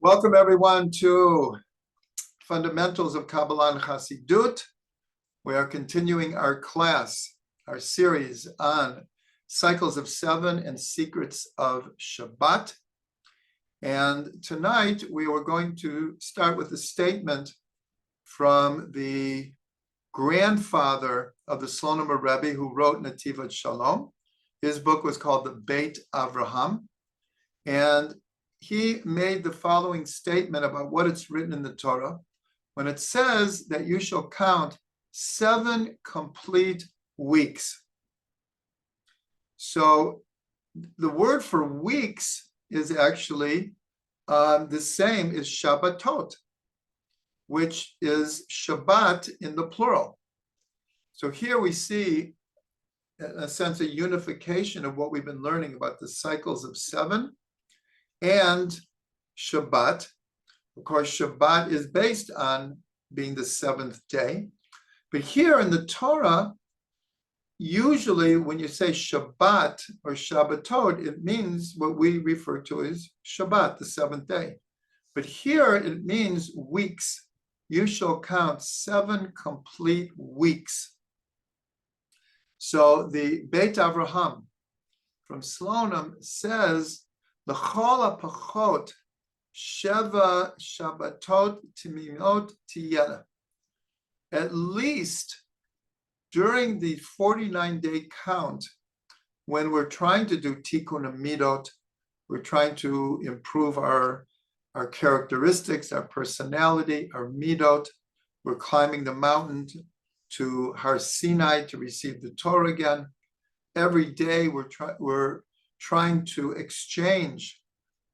Welcome everyone to Fundamentals of Kabbalah and Chassidut. We are continuing our class, our series on cycles of seven and secrets of Shabbat. And tonight we were going to start with a statement from the grandfather of the Slonim Rebbe who wrote Nativat Shalom. His book was called the Beit Avraham. And he made the following statement about what it's written in the Torah when it says that you shall count 7 complete weeks. So the word for weeks is actually the same as Shabbatot, which is Shabbat in the plural. So here we see, in a sense, a unification of what we've been learning about the cycles of 7 and Shabbat. Of course, Shabbat is based on being the 7th day. But here in the Torah, usually when you say Shabbat or Shabbatot, it means what we refer to as Shabbat, the 7th day. But here it means weeks. You shall count 7 complete weeks. So the Beit Avraham from Slonim says, L'chol hapachot sheva Shabbatot timimot tiyena. At least during the 49-day count, when we're trying to do tikkun midot, we're trying to improve our characteristics, our personality, our midot. We're climbing the mountain to Har Sinai to receive the Torah again. Every day we're trying to exchange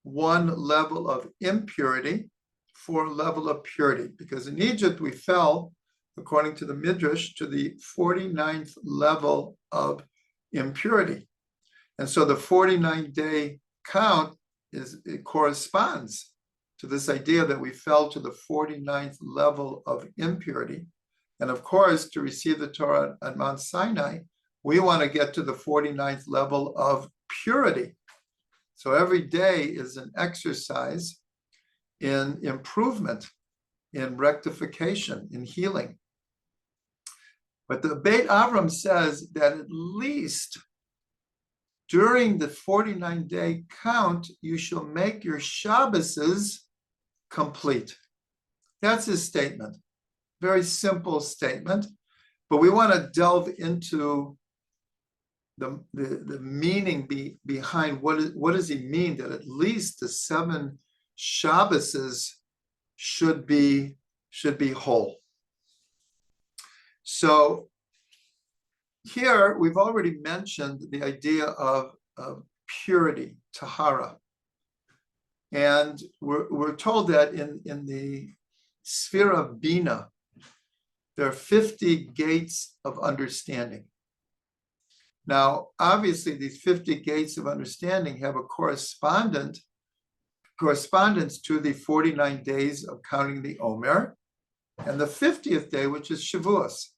one level of impurity for a level of purity. Because in Egypt, we fell, according to the Midrash, to the 49th level of impurity. And so the 49-day count it corresponds to this idea that we fell to the 49th level of impurity. And of course, to receive the Torah at Mount Sinai, we want to get to the 49th level of purity. So every day is an exercise in improvement, in rectification, in healing. But the Beit Avram says that at least during the 49-day count, you shall make your Shabboses complete. That's his statement. Very simple statement, but we want to delve into the meaning behind what does he mean that at least the 7 Shabboses should be whole. So here we've already mentioned the idea of purity, tahara, and we're told that in the sphere of Bina, there are 50 gates of understanding. Now, obviously, these 50 gates of understanding have a correspondence to the 49 days of counting the Omer, and the 50th day, which is Shavuos,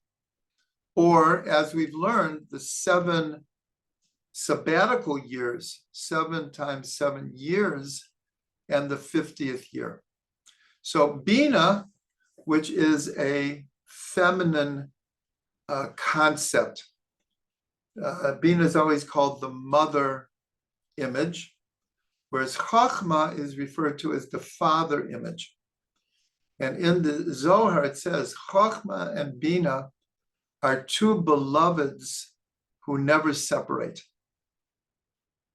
or as we've learned, the 7 sabbatical years, 7 times 7 years, and the 50th year. So Bina, which is a feminine concept, Bina is always called the mother image, whereas Chachma is referred to as the father image. And in the Zohar, it says, Chachma and Bina are 2 beloveds who never separate.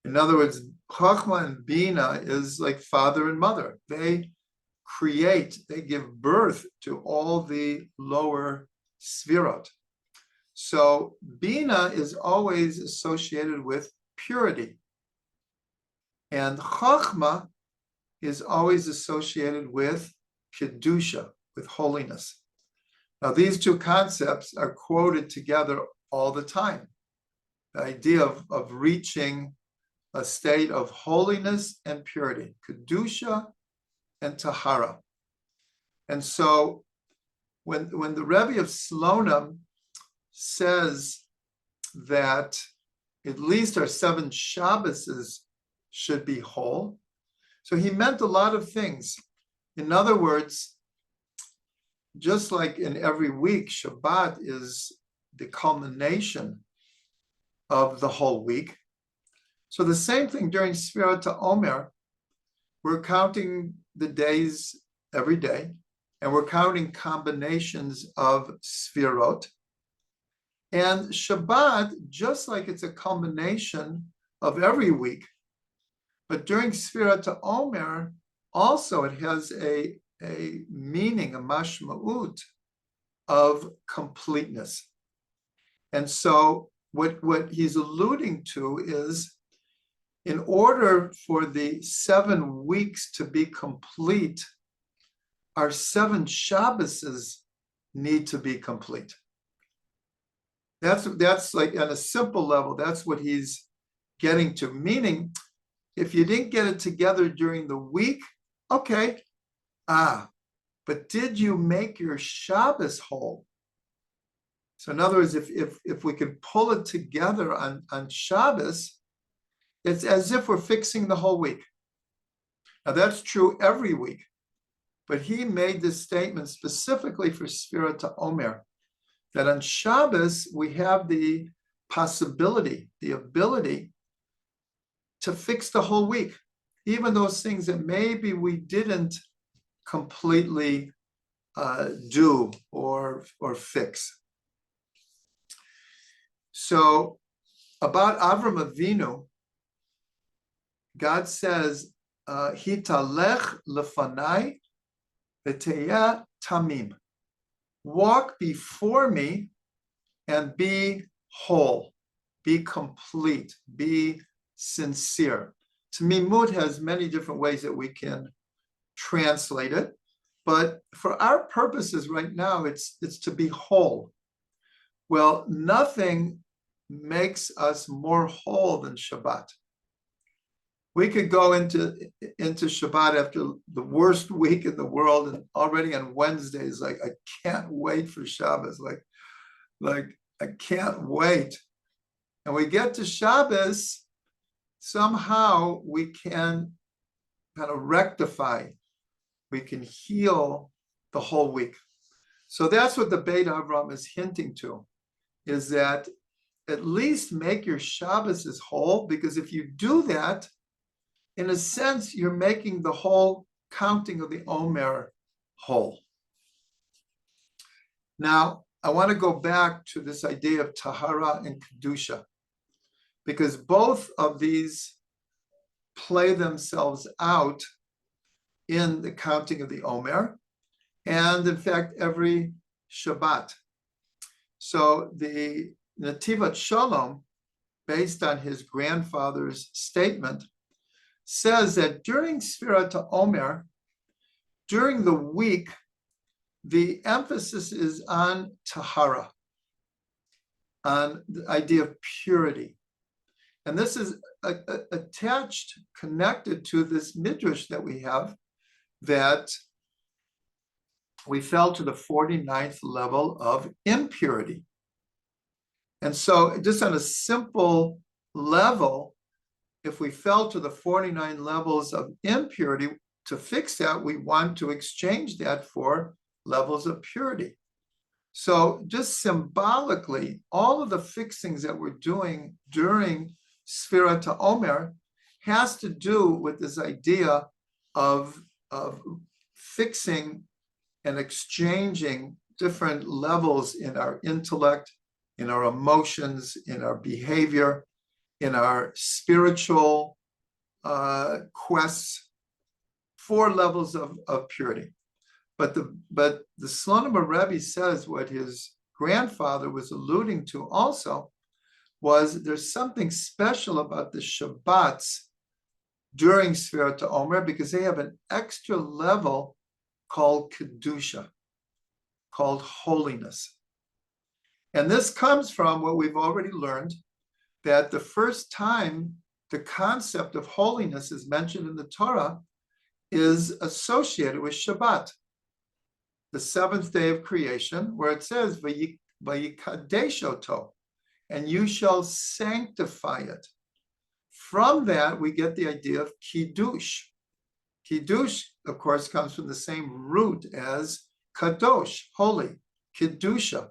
In other words, Chachma and Bina is like father and mother. They give birth to all the lower sfirot. So Bina is always associated with purity. And Chachma is always associated with kedusha, with holiness. Now, these 2 concepts are quoted together all the time. The idea of reaching a state of holiness and purity, kedusha and tahara. And so when the Rebbe of Slonim says that at least our 7 Shabboses should be whole, So he meant a lot of things. In other words, just like in every week, Shabbat is the culmination of the whole week. So the same thing during Sfirat Omer, we're counting the days every day, and we're counting combinations of Sfirot. And Shabbat, just like it's a culmination of every week, but during Sfirat Omer, also it has a meaning, a mashma'ut of completeness. And so what he's alluding to is, in order for the 7 weeks to be complete, our 7 Shabbases need to be complete. That's like, on a simple level, that's what he's getting to. Meaning, if you didn't get it together during the week, okay, but did you make your Shabbos whole? So in other words, if we can pull it together on Shabbos, it's as if we're fixing the whole week. Now that's true every week, but he made this statement specifically for Sfirat Omer, that on Shabbos we have the possibility, the ability to fix the whole week, even those things that maybe we didn't completely do or fix. So about Avram Avinu, God says, "Hitalech lefanai v'teya tamim." Walk before me and be whole, be complete, be sincere. Tamimut has many different ways that we can translate it, but for our purposes right now, it's to be whole. Well, nothing makes us more whole than Shabbat. We could go into Shabbat after the worst week in the world, and already on Wednesdays, like, I can't wait for Shabbos. Like I can't wait. And we get to Shabbos, somehow we can kind of rectify, we can heal the whole week. So that's what the Beit Avram is hinting to, is that at least make your Shabbos as whole, because if you do that, in a sense, you're making the whole counting of the Omer whole. Now, I want to go back to this idea of Tahara and kedusha, because both of these play themselves out in the counting of the Omer, and in fact, every Shabbat. So the Nativat Shalom, based on his grandfather's statement, says that during Sfirat Omer, during the week, the emphasis is on Tahara, on the idea of purity. And this is attached, connected to this midrash that we have, that we fell to the 49th level of impurity. And so just on a simple level, if we fell to the 49 levels of impurity, to fix that, we want to exchange that for levels of purity. So just symbolically, all of the fixings that we're doing during Sfirat Omer has to do with this idea of fixing and exchanging different levels in our intellect, in our emotions, in our behavior, in our spiritual quests, 4 levels of purity. But the Slonim Rebbe says what his grandfather was alluding to also was there's something special about the Shabbats during Sfirat Omer, because they have an extra level called kedusha, called holiness. And this comes from what we've already learned, that the first time the concept of holiness is mentioned in the Torah is associated with Shabbat, the 7th day of creation, where it says, "Vayikadeshoto," and you shall sanctify it. From that, we get the idea of kiddush. Kiddush, of course, comes from the same root as kadosh, holy, kedusha.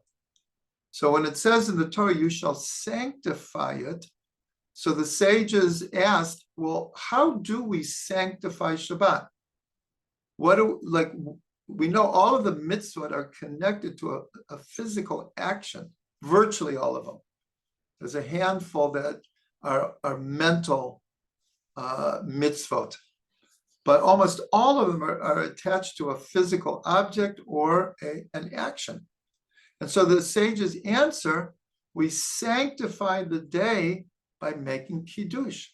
So when it says in the Torah, you shall sanctify it, so the sages asked, well, how do we sanctify Shabbat? We know all of the mitzvot are connected to a physical action, virtually all of them. There's a handful that are mental mitzvot, but almost all of them are attached to a physical object or an action. And so the sages answer, we sanctify the day by making kiddush.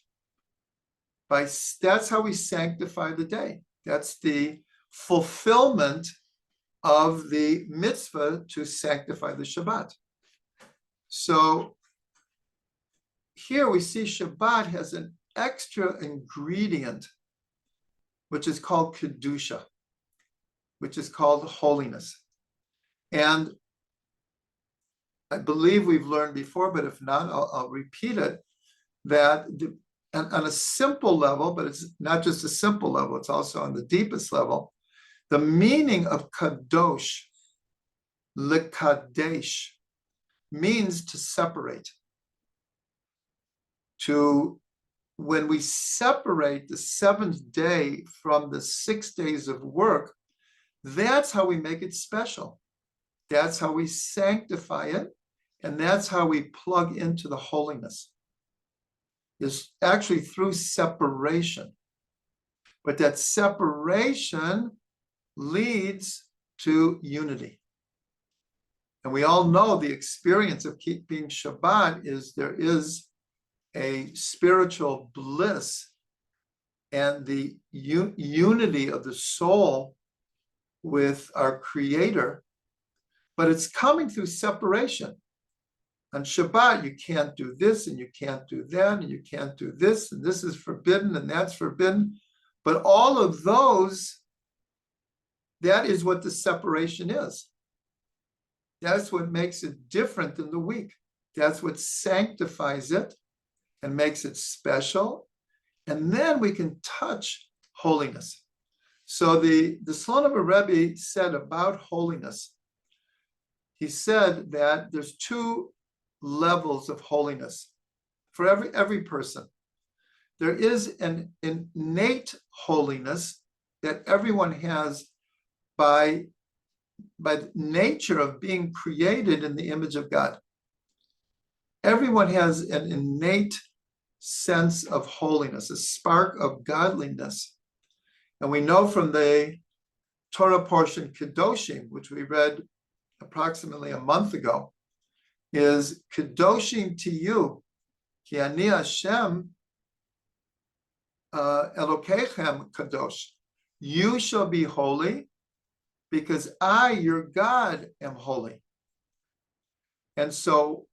That's how we sanctify the day. That's the fulfillment of the mitzvah to sanctify the Shabbat. So here we see Shabbat has an extra ingredient, which is called kedusha, which is called holiness. And I believe we've learned before, but if not, I'll repeat it, that on a simple level, but it's not just a simple level, it's also on the deepest level, the meaning of kadosh, lekadesh, means to separate. When we separate the seventh day from the 6 days of work, that's how we make it special. That's how we sanctify it, and that's how we plug into the holiness. Is actually through separation. But that separation leads to unity. And we all know the experience of keeping Shabbat is there is a spiritual bliss and the unity of the soul with our Creator, but it's coming through separation. On Shabbat, you can't do this and you can't do that and you can't do this and this is forbidden and that's forbidden. But all of those, that is what the separation is. That's what makes it different than the week. That's what sanctifies it and makes it special. And then we can touch holiness. So the Slonover Rebbe said about holiness, he said that there's two levels of holiness for every person. There is an innate holiness that everyone has by nature of being created in the image of God. Everyone has an innate sense of holiness, a spark of godliness. And we know from the Torah portion Kedoshim, which we read approximately a month ago, is Kedoshim to you, Ki Ani Hashem Elokeichem Kadosh. You shall be holy because I, your God, am holy. And so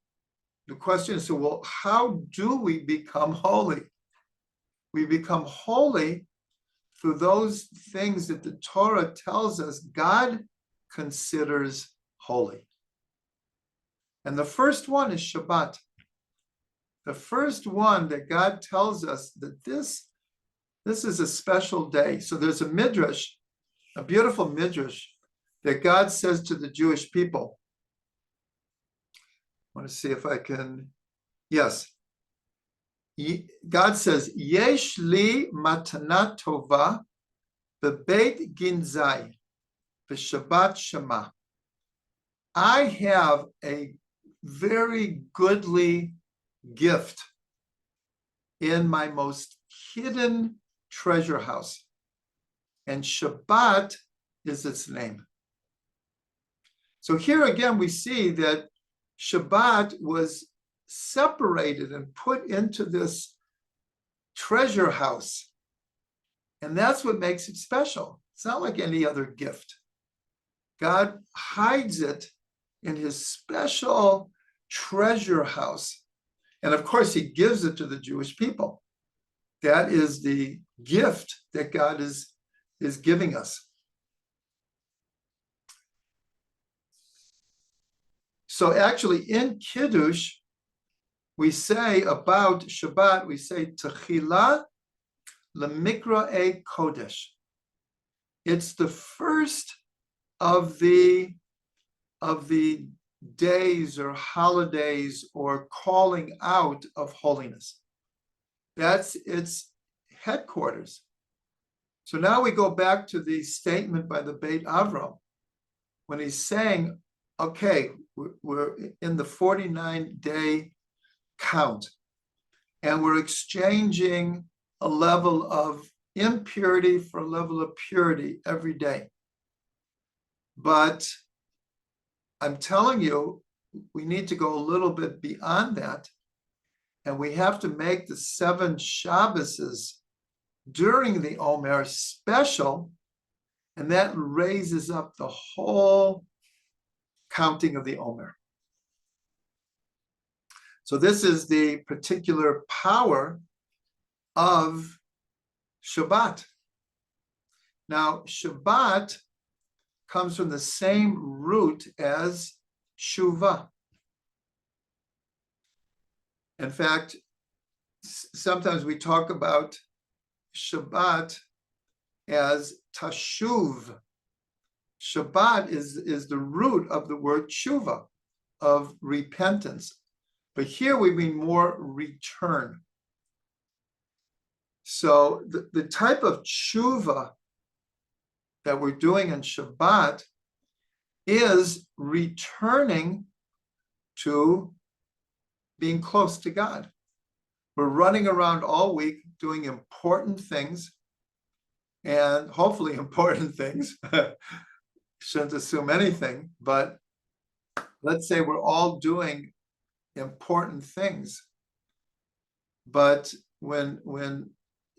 the question is, well, how do we become holy? We become holy through those things that the Torah tells us God considers holy. And the first one is Shabbat. The first one that God tells us that this is a special day. So there's a midrash, a beautiful midrash, that God says to the Jewish people. I want to see if I can, yes. God says, Yesh li matana tova bebeit ginzai b'Shabbat shema. I have a very goodly gift in my most hidden treasure house, and Shabbat is its name. So here again we see that Shabbat was separated and put into this treasure house, and that's what makes it special. It's not like any other gift. God hides it in his special treasure house. And of course, he gives it to the Jewish people. That is the gift that God is giving us. So actually in Kiddush, we say about Shabbat, we say Techila Lemikra E Kodesh. It's the first of the days or holidays or calling out of holiness. That's its headquarters. So now we go back to the statement by the Beit Avram when he's saying, okay, we're in the 49-day count, and we're exchanging a level of impurity for a level of purity every day. But I'm telling you, we need to go a little bit beyond that, and we have to make the 7 Shabbases during the Omer special, and that raises up the whole counting of the Omer. So this is the particular power of Shabbat. Now, Shabbat comes from the same root as tshuva. In fact, sometimes we talk about Shabbat as tashuv. Shabbat is the root of the word tshuva, of repentance. But here we mean more return. So the type of tshuva that we're doing in Shabbat is returning to being close to God. We're running around all week doing important things, and hopefully important things. Shouldn't assume anything, but let's say we're all doing important things. But when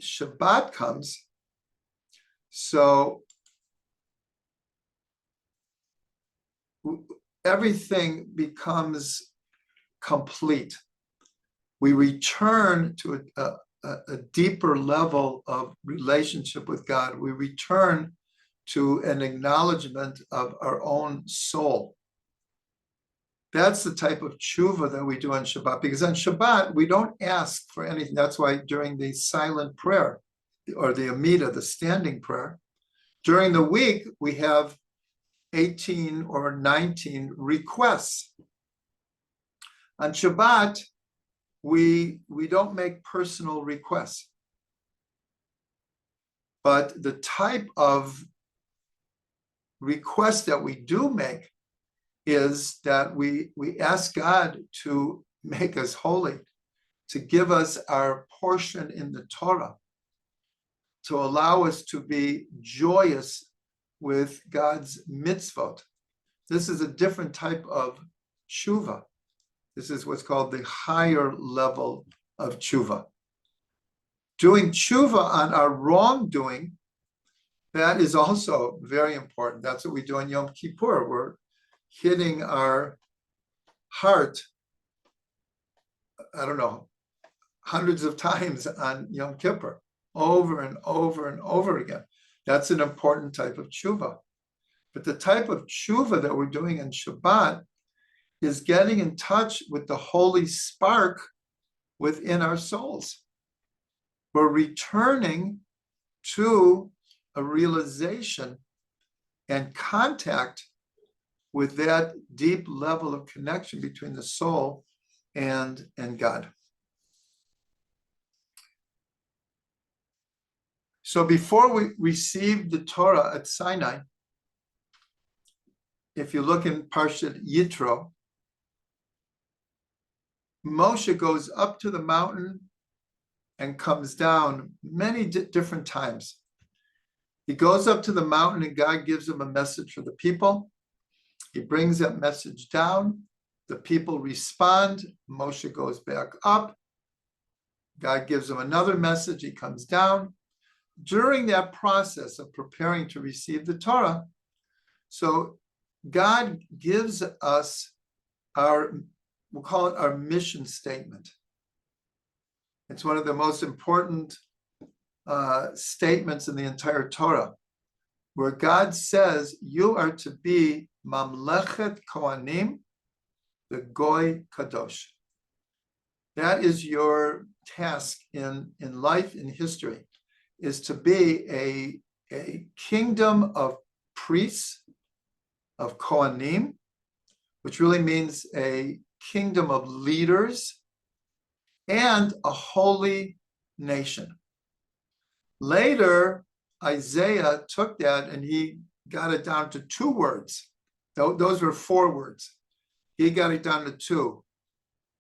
Shabbat comes, so everything becomes complete. We return to a deeper level of relationship with God. We return to an acknowledgement of our own soul. That's the type of tshuva that we do on Shabbat, because on Shabbat, we don't ask for anything. That's why during the silent prayer, or the Amida, the standing prayer, during the week, we have 18 or 19 requests. On Shabbat, we don't make personal requests. But the type of request that we do make is that we ask God to make us holy, to give us our portion in the Torah, to allow us to be joyous with God's mitzvot. This is a different type of tshuva. This is what's called the higher level of tshuva. Doing tshuva on our wrongdoing, that is also very important. That's what we do on Yom Kippur. We're hitting our heart, I don't know, hundreds of times on Yom Kippur, over and over and over again. That's an important type of tshuva. But the type of tshuva that we're doing in Shabbat is getting in touch with the holy spark within our souls. We're returning to a realization and contact with that deep level of connection between the soul and God. So before we received the Torah at Sinai, if you look in Parshat Yitro, Moshe goes up to the mountain and comes down many different times. He goes up to the mountain and God gives him a message for the people. He brings that message down. The people respond. Moshe goes back up. God gives him another message. He comes down. During that process of preparing to receive the Torah, so God gives us we'll call it our mission statement. It's one of the most important statements in the entire Torah, where God says, you are to be Mamlechet Kohanim, the Goy Kadosh. That is your task in life, in history, is to be a kingdom of priests, of Kohanim, which really means a kingdom of leaders, and a holy nation. Later, Isaiah took that and he got it down to 2 words. Those were 4 words. He got it down to 2.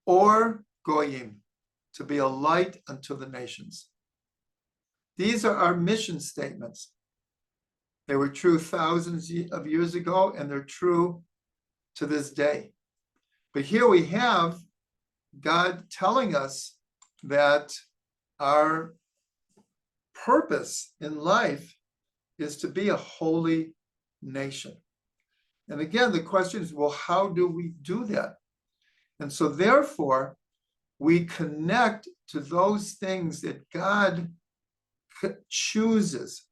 Or Goyim, to be a light unto the nations. These are our mission statements. They were true thousands of years ago, and they're true to this day. But here we have God telling us that our purpose in life is to be a holy nation. And again, the question is, well, how do we do that? And so therefore, we connect to those things that God chooses.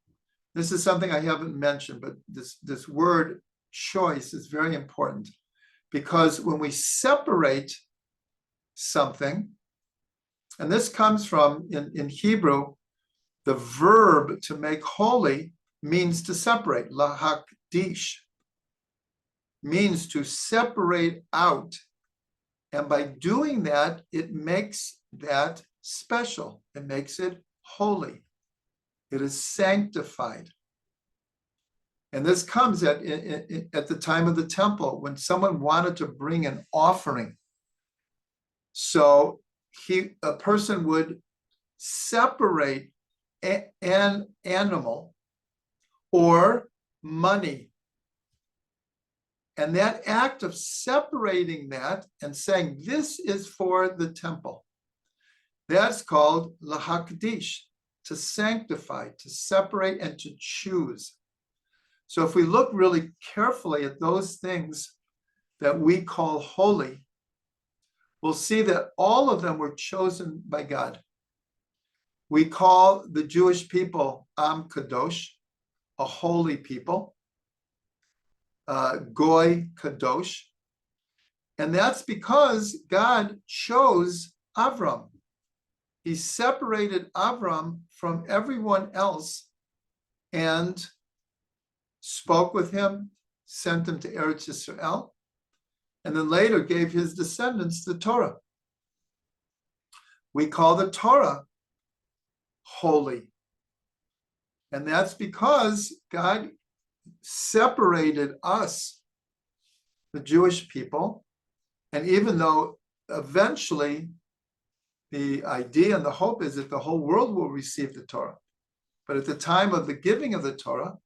This is something I haven't mentioned, but this word choice is very important, because when we separate something, and this comes from, in Hebrew, the verb to make holy means to separate. Lahakdish means to separate out. And by doing that, it makes that special. It makes it holy. It is sanctified. And this comes at the time of the temple, when someone wanted to bring an offering. So a person would separate an animal or money. And that act of separating that and saying, this is for the temple, that's called lahakdish, to sanctify, to separate, and to choose. So if we look really carefully at those things that we call holy, we'll see that all of them were chosen by God. We call the Jewish people Am Kadosh, a holy people, Goy Kadosh. And that's because God chose Avram. He separated Avram from everyone else and spoke with him, sent him to Eretz Yisrael, and then later gave his descendants the Torah. We call the Torah holy. And that's because God separated us, the Jewish people, and even though eventually the idea and the hope is that the whole world will receive the Torah, but at the time of the giving of the Torah,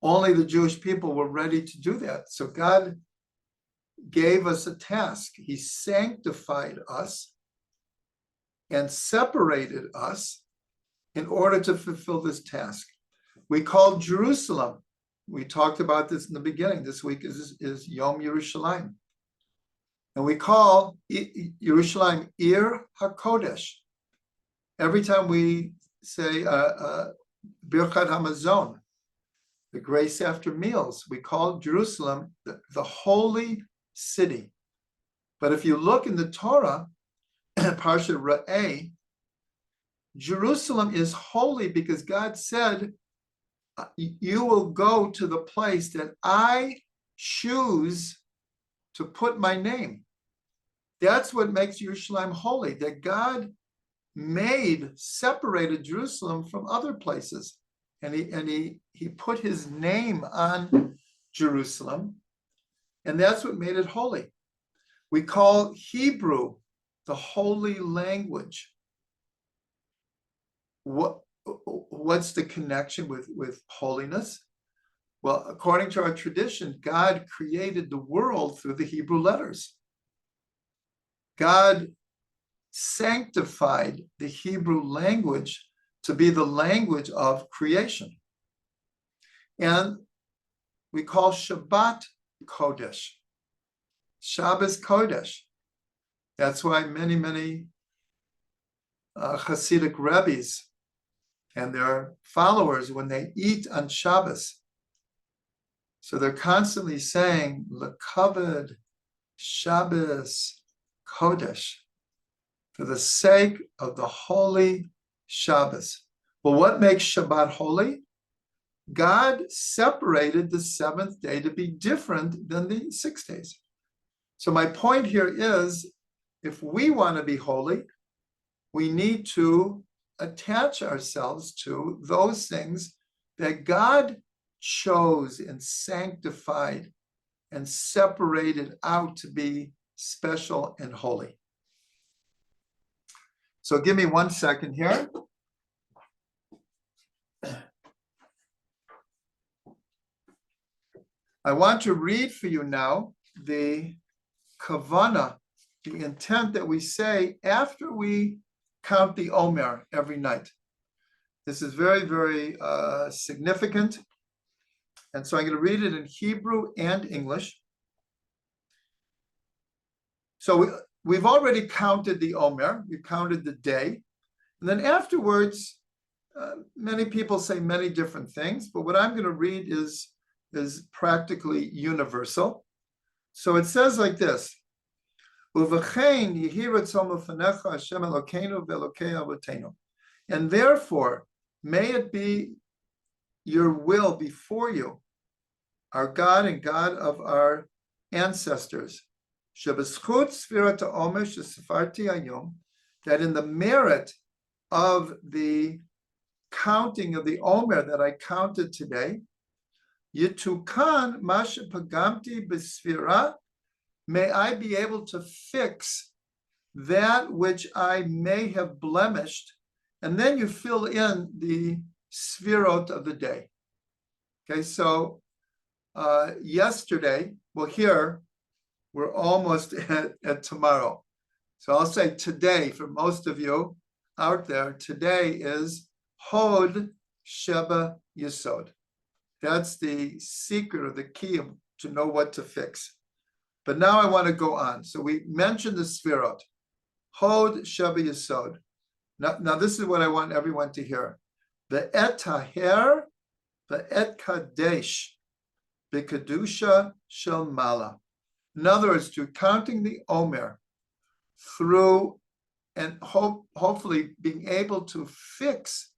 only the Jewish people were ready to do that. So God gave us a task. He sanctified us and separated us in order to fulfill this task. We call Jerusalem, we talked about this in the beginning, this week is Yom Yerushalayim. And we call Yerushalayim Ir HaKodesh. Every time we say Birkat Hamazon, the grace after meals, we call Jerusalem the holy city. But if you look in the Torah, Parsha Re'eh, Jerusalem is holy because God said, you will go to the place that I choose to put my name. That's what makes Yerushalayim holy, that God separated Jerusalem from other places. And he put his name on Jerusalem, and that's what made it holy. We call Hebrew the holy language. What's the connection with holiness? Well, according to our tradition, God created the world through the Hebrew letters. God sanctified the Hebrew language to be the language of creation. And we call Shabbat Kodesh. Shabbos Kodesh. That's why many Hasidic rabbis and their followers, when they eat on Shabbos, so they're constantly saying, Lekavod Shabbos Kodesh, for the sake of the holy Shabbos. Well, what makes Shabbat holy? God separated the seventh day to be different than the 6 days. So my point here is, if we want to be holy, we need to attach ourselves to those things that God chose and sanctified and separated out to be special and holy. So give me 1 second here. I want to read for you now the kavanah, the intent that we say after we count the Omer every night. This is very, very significant. And so I'm going to read it in Hebrew and English. So we've already counted the Omer, we've counted the day. And then afterwards, many people say many different things, but what I'm going to read is practically universal. So it says like this: and therefore, may it be your will before you, our God and God of our ancestors, that in the merit of the counting of the Omer that I counted today, Yitukan Masha Pagamti Besfira, may I be able to fix that which I may have blemished, and then you fill in the sfirot of the day. Okay, so yesterday, well, here we're almost at tomorrow. So I'll say today, for most of you out there, today is Hod Sheba Yesod. That's the secret or the key to know what to fix. But now I want to go on. So we mentioned the Sfirot. Hod Sheba Yesod. Now this is what I want everyone to hear. The et taher, the et kadesh, the kedusha shel mala. In other words, through counting the Omer, through and hopefully being able to fix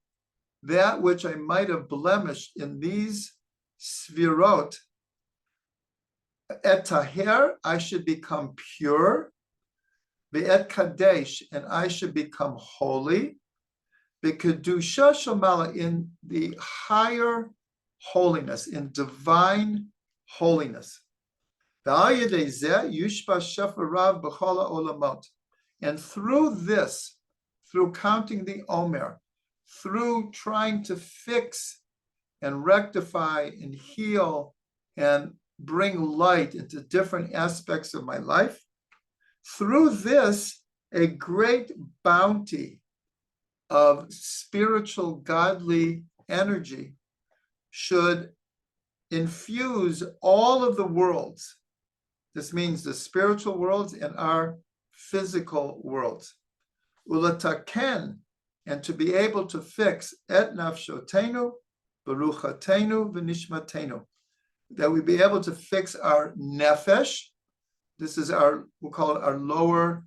that which I might have blemished in these svirot, et taher, I should become pure, et kadesh, and I should become holy, the kedusha shel mala, in the higher holiness, in divine holiness. And through this, through counting the Omer, through trying to fix and rectify and heal and bring light into different aspects of my life, through this, a great bounty of spiritual godly energy should infuse all of the worlds. This means the spiritual worlds and our physical worlds. Ulataken, and to be able to fix et nafshotenu, beruchatenu, v'nishmatenu, that we be able to fix our nefesh. This is our, we'll call it our lower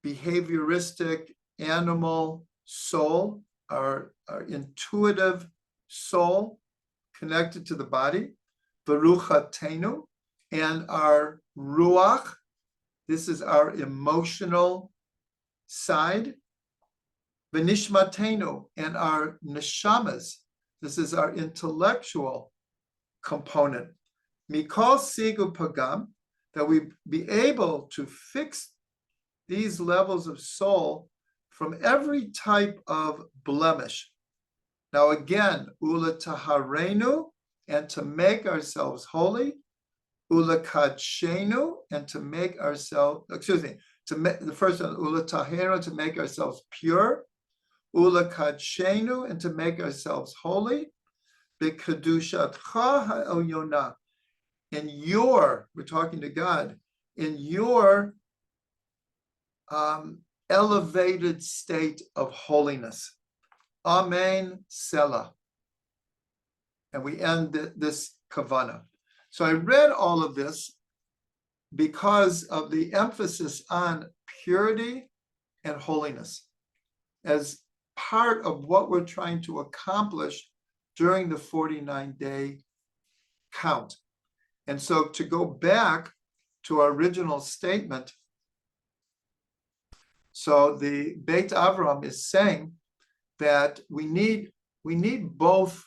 behavioristic animal soul, our intuitive soul connected to the body, beruchatenu, and our ruach. This is our emotional side. V'nishmatenu, and our neshamas. This is our intellectual component. Mikol sigu pagam, that we be able to fix these levels of soul from every type of blemish. Now again, ula taharenu, and to make ourselves holy, ula kadshenu, and to make ourselves, to make the first one, ula tahera, to make ourselves pure, ula kadshenu, and to make ourselves holy, b'kedushatcha ha'elyona, in your, we're talking to God, in your elevated state of holiness. Amen, Selah. And we end this kavanah. So I read all of this because of the emphasis on purity and holiness as part of what we're trying to accomplish during the 49-day count. And so to go back to our original statement, so the Beit Avram is saying that we need both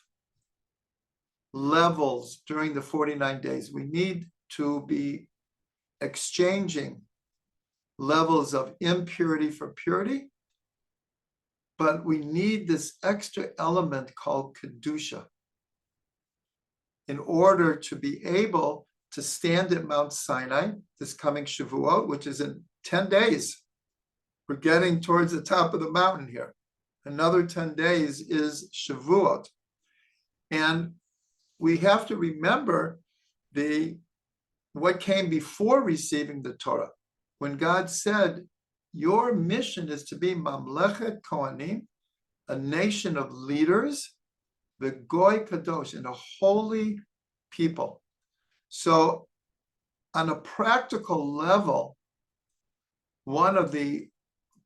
levels during the 49 days. We need to be exchanging levels of impurity for purity, but we need this extra element called kedusha in order to be able to stand at Mount Sinai this coming Shavuot, which is in 10 days. We're getting towards the top of the mountain here. Another 10 days is Shavuot. And we have to remember what came before receiving the Torah. When God said, your mission is to be Mamlechet Kohanim, a nation of leaders, the Goy Kadosh, and a holy people. So on a practical level, one of the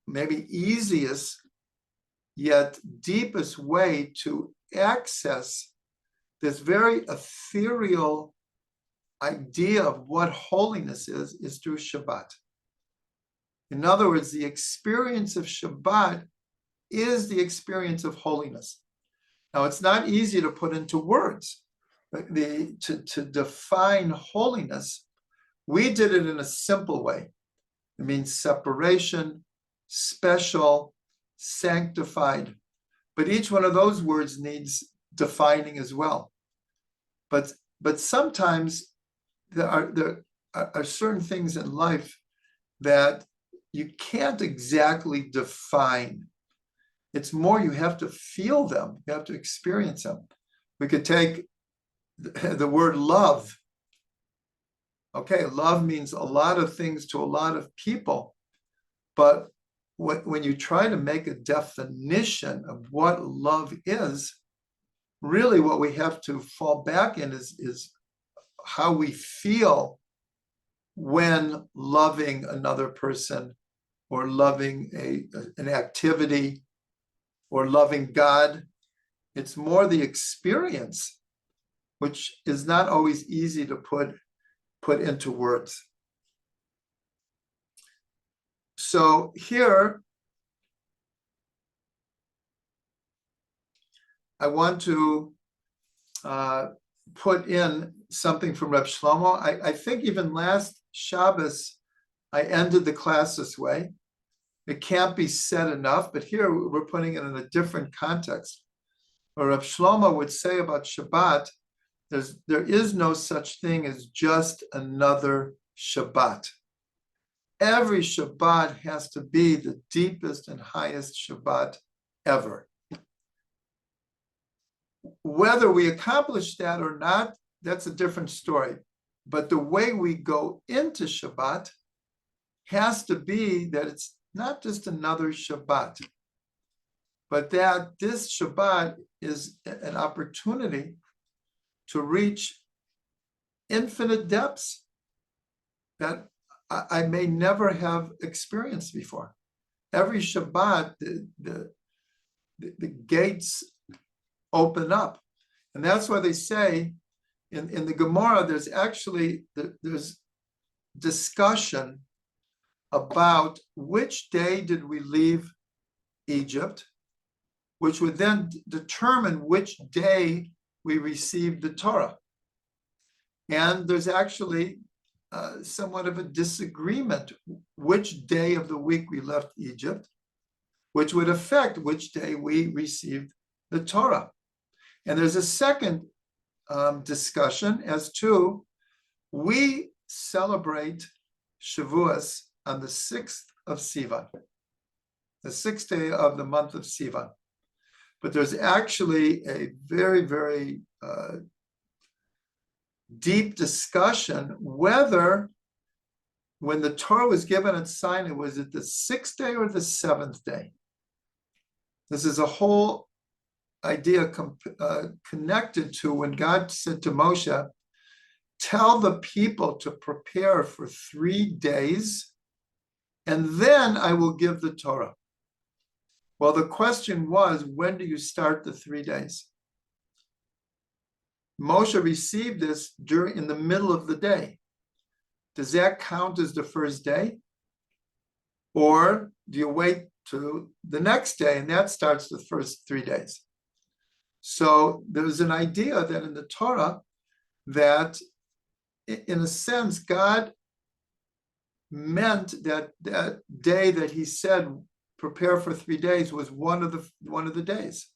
maybe easiest yet deepest way to access this very ethereal idea of what holiness is through Shabbat. In other words, the experience of Shabbat is the experience of holiness. Now, it's not easy to put into words. To define holiness, we did it in a simple way. It means separation, special, sanctified. But each one of those words needs defining as well. But sometimes there are certain things in life that you can't exactly define. It's more you have to feel them, you have to experience them. We could take the word love. Okay, love means a lot of things to a lot of people, but when you try to make a definition of what love is, really what we have to fall back in is how we feel when loving another person or loving an activity or loving God. It's more the experience, which is not always easy to put into words. So here, I want to put in something from Reb Shlomo. I think even last Shabbos, I ended the class this way. It can't be said enough, but here we're putting it in a different context. What Reb Shlomo would say about Shabbat, there is no such thing as just another Shabbat. Every Shabbat has to be the deepest and highest Shabbat ever. Whether we accomplish that or not, that's a different story. But the way we go into Shabbat has to be that it's not just another Shabbat, but that this Shabbat is an opportunity to reach infinite depths that I may never have experienced before. Every Shabbat, the gates open up. And that's why they say in the Gemara, there's discussion about which day did we leave Egypt, which would then determine which day we received the Torah. And there's actually somewhat of a disagreement which day of the week we left Egypt, which would affect which day we received the Torah. And there's a second discussion as to, we celebrate Shavuos on the 6th of Sivan, the 6th day of the month of Sivan. But there's actually a very, very deep discussion whether when the Torah was given at Sinai, was it the 6th day or the 7th day? This is a whole idea connected to when God said to Moshe, tell the people to prepare for 3 days, and then I will give the Torah. Well, the question was, when do you start the 3 days? Moshe received this in the middle of the day. Does that count as the first day? Or do you wait to the next day and that starts the first 3 days? So there's an idea that in the Torah that in a sense, God meant that that day that he said, prepare for 3 days was one of the days.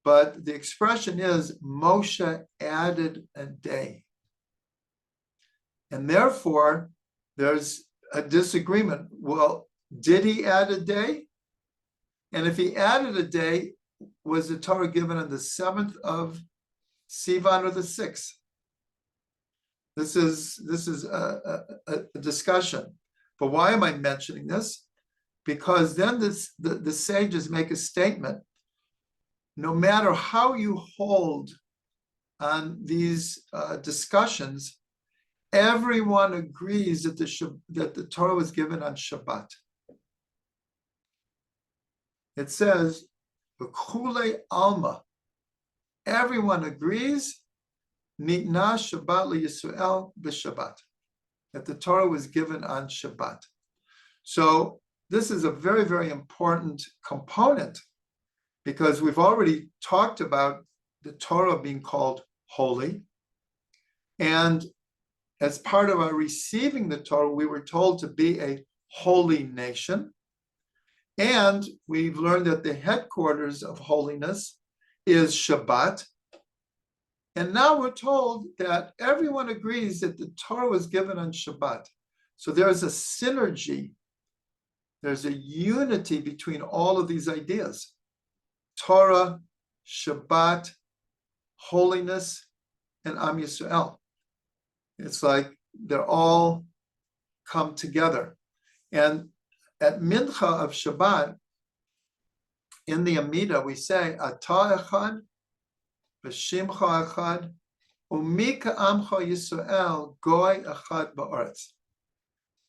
But the expression is Moshe added a day. And therefore, there's a disagreement. Well, did he add a day? And if he added a day, was the Torah given on the 7th of Sivan or the 6th? This is a discussion. But why am I mentioning this? Because then the sages make a statement. No matter how you hold on these discussions, everyone agrees that the Torah was given on Shabbat. It says, "V'chulei alma." Everyone agrees, "Nitna Shabbat LeYisrael b'Shabbat," that the Torah was given on Shabbat. So this is a very, very important component, because we've already talked about the Torah being called holy. And as part of our receiving the Torah, we were told to be a holy nation. And we've learned that the headquarters of holiness is Shabbat. And now we're told that everyone agrees that the Torah was given on Shabbat. So there's a synergy, there's a unity between all of these ideas. Torah, Shabbat, holiness, and Am Yisrael. It's like they're all come together. And at Mincha of Shabbat, in the Amidah, we say, Ata echad, v'shimcha echad, umika amcha Yisrael, goy echad ba'aretz.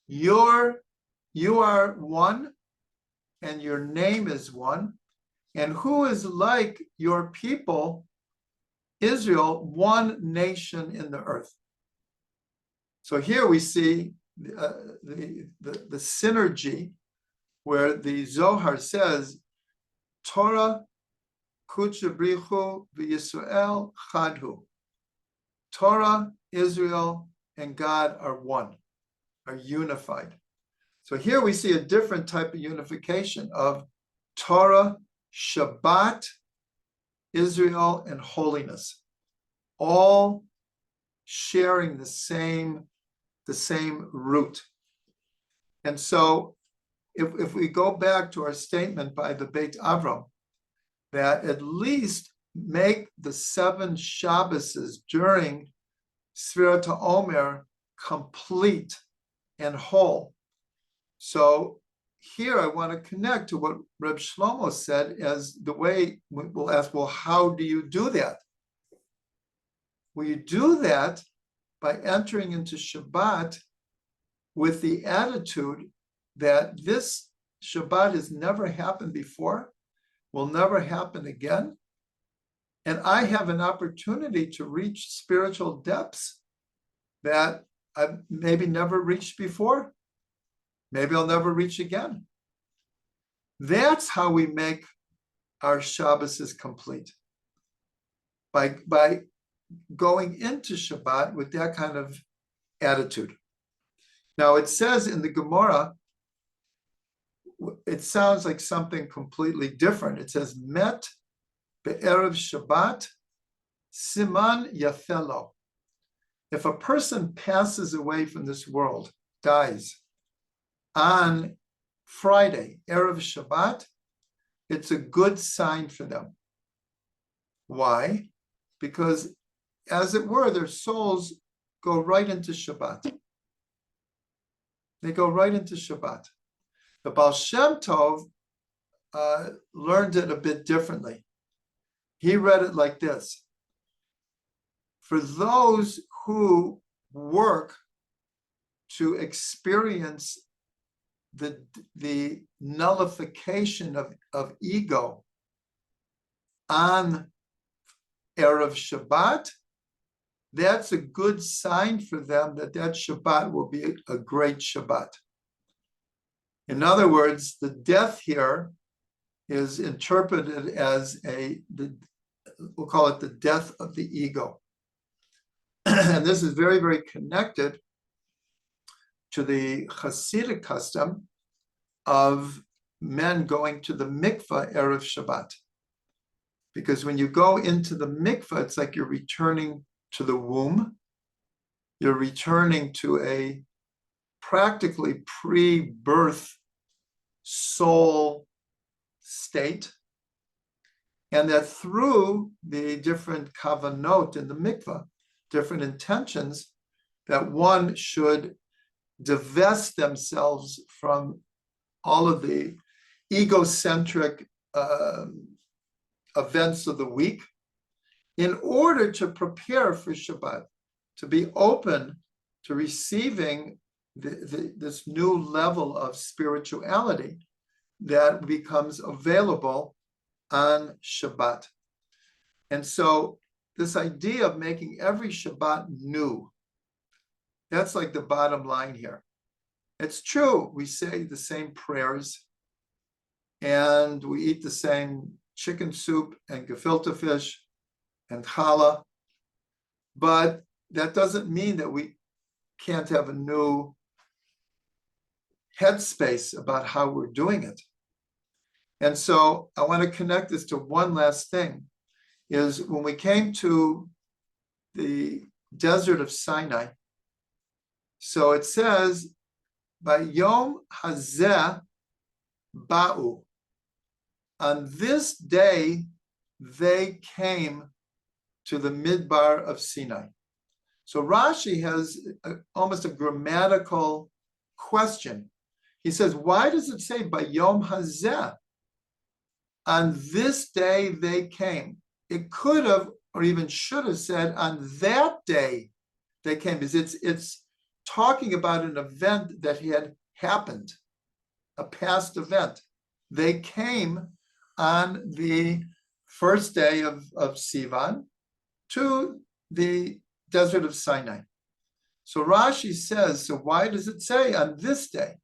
You are one, and your name is one. And who is like your people, Israel, one nation in the earth? So here we see the synergy where the Zohar says, Torah kuchabrichu v'Yisrael chadhu. Torah, Israel, and God are one, are unified. So here we see a different type of unification of Torah, Shabbat, Israel, and holiness, all sharing the same root. And so if we go back to our statement by the Beit Avram, that at least make the 7 Shabbases during Sfirat Omer complete and whole. So here I want to connect to what Reb Shlomo said as the way we'll ask, well, how do you do that? Well, you do that by entering into Shabbat with the attitude that this Shabbat has never happened before, will never happen again, and I have an opportunity to reach spiritual depths that I've maybe never reached before. Maybe I'll never reach again. That's how we make our Shabbases complete. By going into Shabbat with that kind of attitude. Now it says in the Gemara, it sounds like something completely different. It says, Met be'erev Shabbat, siman yafelo. If a person passes away from this world, dies, on Friday, Erev Shabbat, it's a good sign for them. Why? Because, as it were, their souls go right into Shabbat. They go right into Shabbat. The Baal Shem Tov learned it a bit differently. He read it like this. For those who work to experience the nullification of ego on Erev Shabbat, that's a good sign for them that Shabbat will be a great Shabbat. In other words, the death here is interpreted as we'll call it the death of the ego. And this is very, very connected to the Hasidic custom of men going to the mikveh Erev Shabbat. Because when you go into the mikveh, it's like you're returning to the womb. You're returning to a practically pre-birth soul state. And that through the different kavanot in the mikveh, different intentions, that one should divest themselves from all of the egocentric events of the week in order to prepare for Shabbat, to be open to receiving this new level of spirituality that becomes available on Shabbat. And so this idea of making every Shabbat new, that's like the bottom line here. It's true, we say the same prayers and we eat the same chicken soup and gefilte fish and challah, but that doesn't mean that we can't have a new headspace about how we're doing it. And so I want to connect this to one last thing, is when we came to the desert of Sinai, so it says, Bayom hazeh ba'u, on this day they came to the midbar of Sinai. So Rashi has almost a grammatical question. He says, why does it say Bayom hazeh? On this day they came. It could have, or even should have said, on that day they came, because it's talking about an event that had happened, a past event. They came on the first day of Sivan to the desert of Sinai. So Rashi says, so why does it say on this day?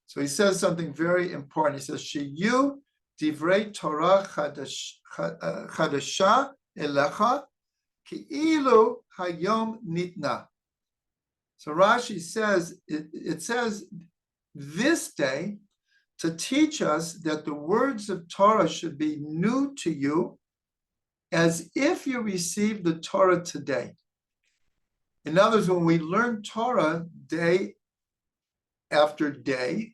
So he says something very important. He says, Shiyu divrei Torah chadasha elecha ki'ilu hayom nitna. So Rashi says, it says this day to teach us that the words of Torah should be new to you as if you received the Torah today. In other words, when we learn Torah day after day,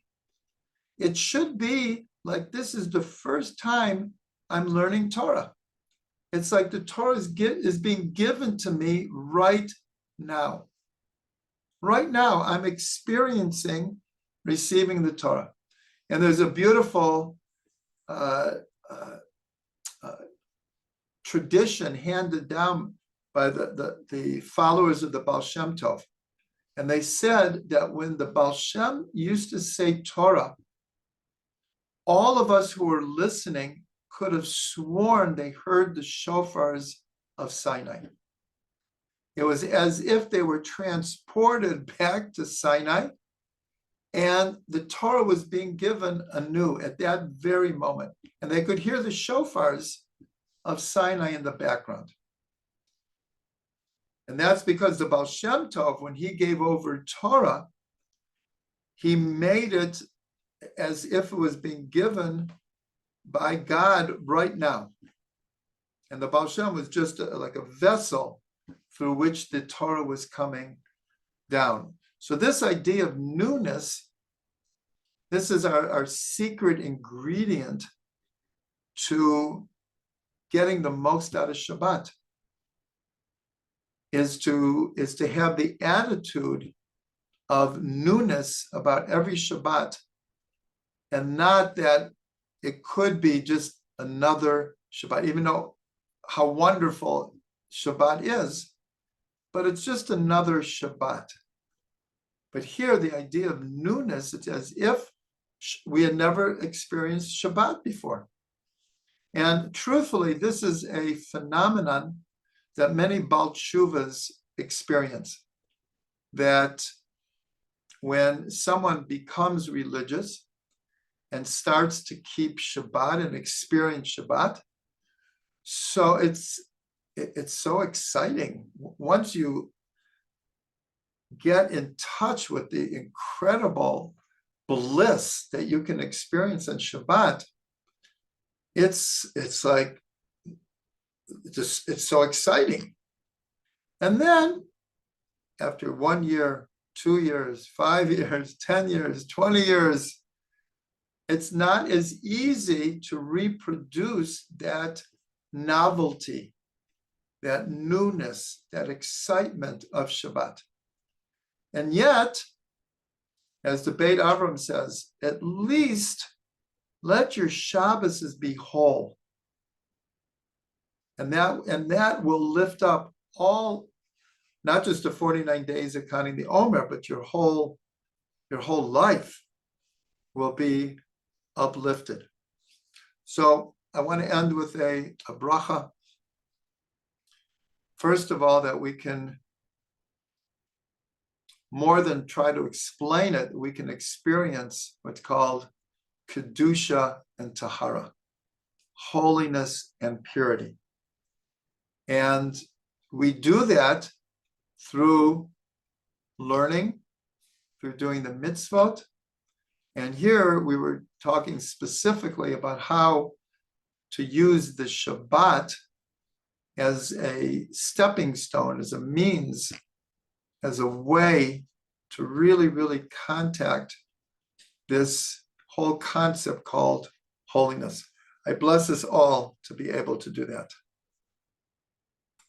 it should be like this is the first time I'm learning Torah. It's like the Torah is being given to me right now. Right now, I'm experiencing receiving the Torah. And there's a beautiful tradition handed down by the followers of the Baal Shem Tov. And they said that when the Baal Shem used to say Torah, all of us who were listening could have sworn they heard the shofars of Sinai. It was as if they were transported back to Sinai, and the Torah was being given anew at that very moment. And they could hear the shofars of Sinai in the background. And that's because the Baal Shem Tov, when he gave over Torah, he made it as if it was being given by God right now. And the Baal Shem was just like a vessel through which the Torah was coming down. So this idea of newness, this is our secret ingredient to getting the most out of Shabbat, is to have the attitude of newness about every Shabbat, and not that it could be just another Shabbat, even though how wonderful Shabbat is, but it's just another Shabbat. But here, the idea of newness, it's as if we had never experienced Shabbat before. And truthfully, this is a phenomenon that many Baal Teshuvas experience. That when someone becomes religious and starts to keep Shabbat and experience Shabbat, so it's so exciting. Once you get in touch with the incredible bliss that you can experience on Shabbat, it's like it's so exciting. And then after 1 year, 2 years, 5 years, 10 years, 20 years, it's not as easy to reproduce that novelty, that newness, that excitement of Shabbat. And yet, as the Beit Avram says, at least let your Shabbos be whole. And that will lift up all, not just the 49 days of counting the Omer, but your whole life will be uplifted. So I want to end with a bracha. First of all, that we can, more than try to explain it, we can experience what's called kedusha and tahara, holiness and purity. And we do that through learning, through doing the mitzvot. And here we were talking specifically about how to use the Shabbat as a stepping stone, as a means, as a way to really, really contact this whole concept called holiness. I bless us all to be able to do that.